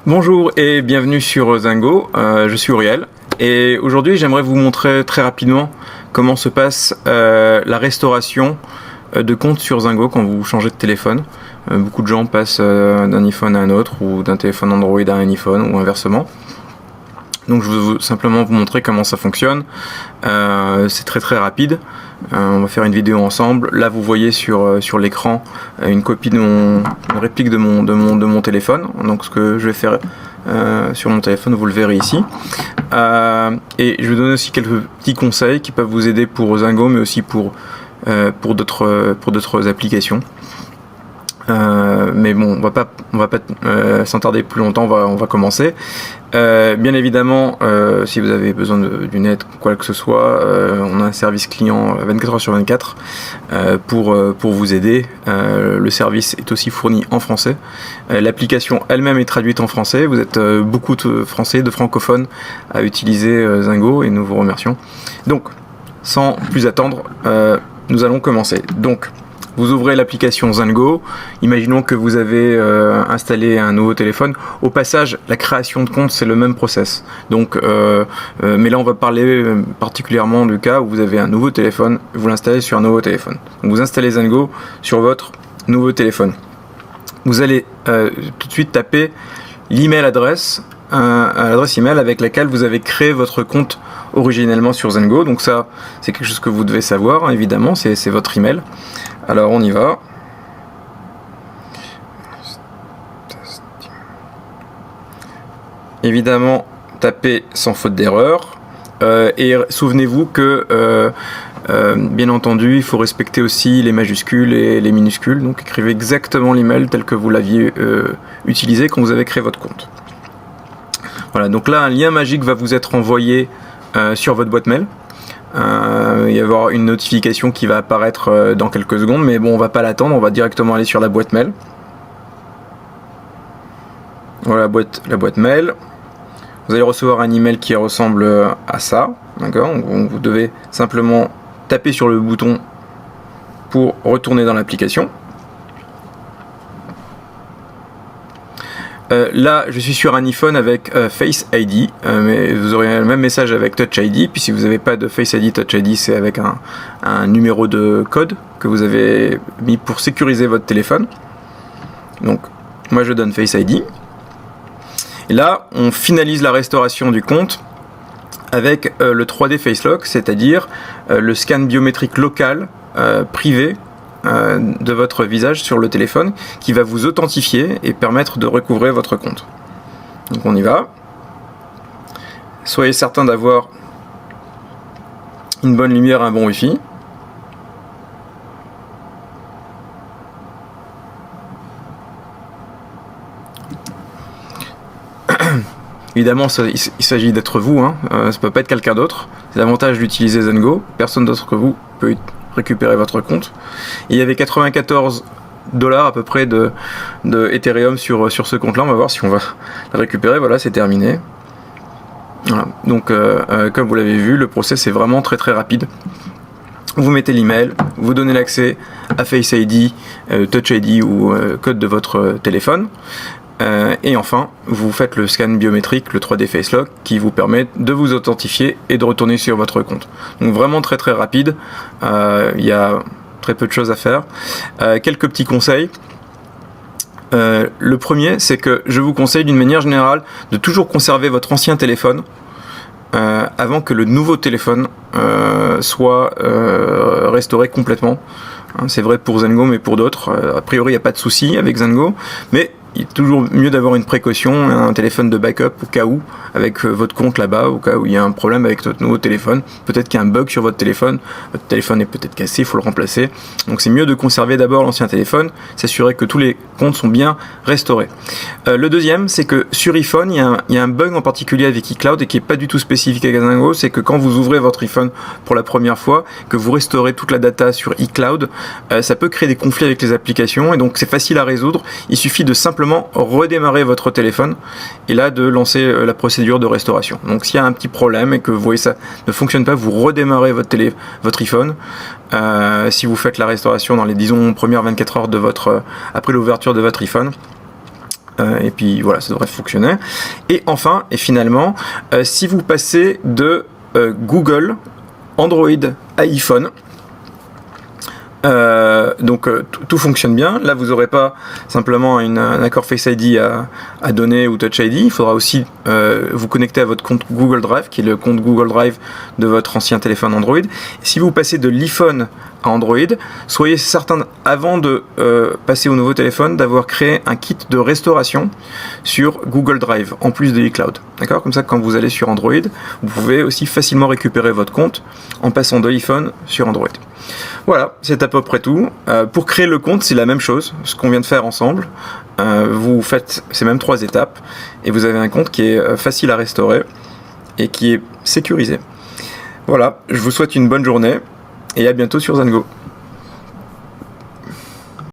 Bonjour et bienvenue sur Zingo, je suis Auriel et aujourd'hui j'aimerais vous montrer très rapidement comment se passe la restauration de compte sur Zingo quand vous changez de téléphone. Beaucoup de gens passent d'un iPhone à un autre ou d'un téléphone Android à un iPhone ou inversement. Donc je veux simplement vous montrer comment ça fonctionne. C'est très rapide. On va faire une vidéo ensemble. Là vous voyez sur l'écran une copie une réplique de mon téléphone. Donc ce que je vais faire sur mon téléphone, vous le verrez ici. Et je vais donner aussi quelques petits conseils qui peuvent vous aider pour Zingo, mais aussi pour d'autres applications. Mais bon, on va pas s'entarder plus longtemps, on va commencer. Bien évidemment, si vous avez besoin d'une aide, quoi que ce soit, on a un service client 24h sur 24 pour vous aider. Le service est aussi fourni en français. L'application elle-même est traduite en français. Vous êtes beaucoup de Français, de francophones à utiliser Zingo et nous vous remercions. Donc, sans plus attendre, nous allons commencer. Donc, vous ouvrez l'application Zingo, imaginons que vous avez installé un nouveau téléphone. Au passage, la création de compte, c'est le même process. Donc, mais là, on va parler particulièrement du cas où vous avez un nouveau téléphone, vous l'installez sur un nouveau téléphone. Donc, vous installez Zingo sur votre nouveau téléphone. Vous allez tout de suite taper l'email adresse, l'adresse email avec laquelle vous avez créé votre compte originellement sur Zingo. Donc ça, c'est quelque chose que vous devez savoir, hein, évidemment, c'est votre email. Alors on y va. Évidemment, tapez sans faute d'erreur. Et souvenez-vous que, bien entendu, il faut respecter aussi les majuscules et les minuscules. Donc écrivez exactement l'email tel que vous l'aviez utilisé quand vous avez créé votre compte. Voilà, donc là, un lien magique va vous être envoyé sur votre boîte mail. Il va y avoir une notification qui va apparaître dans quelques secondes, mais bon, on va pas l'attendre, on va directement aller sur la boîte mail. Voilà la boîte mail. Vous allez recevoir un email qui ressemble à ça, d'accord. Donc vous devez simplement taper sur le bouton pour retourner dans l'application. Là, je suis sur un iPhone avec Face ID, mais vous aurez le même message avec Touch ID. Puis si vous n'avez pas de Face ID, Touch ID, c'est avec un numéro de code que vous avez mis pour sécuriser votre téléphone. Donc, moi je donne Face ID. Et là, on finalise la restauration du compte avec le 3D Face Lock, c'est-à-dire le scan biométrique local privé de votre visage sur le téléphone qui va vous authentifier et permettre de recouvrer votre compte. Donc on y va. Soyez certain d'avoir une bonne lumière, un bon Wi-Fi. Évidemment, il s'agit d'être vous, hein. Ça peut pas être quelqu'un d'autre. C'est l'avantage d'utiliser Zingo. Personne d'autre que vous peut récupérer votre compte. Et il y avait 94 $ à peu près de Ethereum sur ce compte-là. On va voir si on va le récupérer. Voilà, c'est terminé. Voilà. Donc, comme vous l'avez vu, le process est vraiment très rapide. Vous mettez l'email, vous donnez l'accès à Face ID, Touch ID ou code de votre téléphone. Et enfin, vous faites le scan biométrique, le 3D Face Lock, qui vous permet de vous authentifier et de retourner sur votre compte. Donc vraiment très rapide, il y a très peu de choses à faire. Quelques petits conseils. Le premier, c'est que je vous conseille d'une manière générale de toujours conserver votre ancien téléphone avant que le nouveau téléphone soit restauré complètement. C'est vrai pour Zingo, mais pour d'autres, a priori il n'y a pas de souci avec Zingo, mais il est toujours mieux d'avoir une précaution, un téléphone de backup au cas où, avec votre compte là-bas, au cas où il y a un problème avec votre nouveau téléphone. Peut-être qu'il y a un bug sur votre téléphone est peut-être cassé, il faut le remplacer. Donc c'est mieux de conserver d'abord l'ancien téléphone, s'assurer que tous les comptes sont bien restaurés. Le deuxième, c'est que sur iPhone, il y a un bug en particulier avec iCloud et qui n'est pas du tout spécifique à Zingo, c'est que quand vous ouvrez votre iPhone pour la première fois, que vous restaurez toute la data sur iCloud, ça peut créer des conflits avec les applications et donc c'est facile à résoudre. Il suffit de simplement redémarrer votre téléphone et là de lancer la procédure de restauration. Donc s'il y a un petit problème et que vous voyez ça ne fonctionne pas, vous redémarrez votre iPhone. Si vous faites la restauration dans les, disons, premières 24 heures de après l'ouverture de votre iPhone, et puis voilà, ça devrait fonctionner. Et enfin, et finalement, si vous passez de Google, Android à iPhone, donc tout fonctionne bien. Là, vous n'aurez pas simplement un accord Face ID à donner ou Touch ID. Il faudra aussi vous connecter à votre compte Google Drive, qui est le compte Google Drive de votre ancien téléphone Android. Si vous passez de l'iPhone à Android, soyez certain, avant de passer au nouveau téléphone, d'avoir créé un kit de restauration sur Google Drive, en plus de iCloud. D'accord ? Comme ça, quand vous allez sur Android, vous pouvez aussi facilement récupérer votre compte en passant de l'iPhone sur Android. Voilà, c'est à peu près tout. Pour créer le compte, c'est la même chose, ce qu'on vient de faire ensemble. Vous faites ces mêmes 3 étapes et vous avez un compte qui est facile à restaurer et qui est sécurisé. Voilà, je vous souhaite une bonne journée et à bientôt sur Zengo.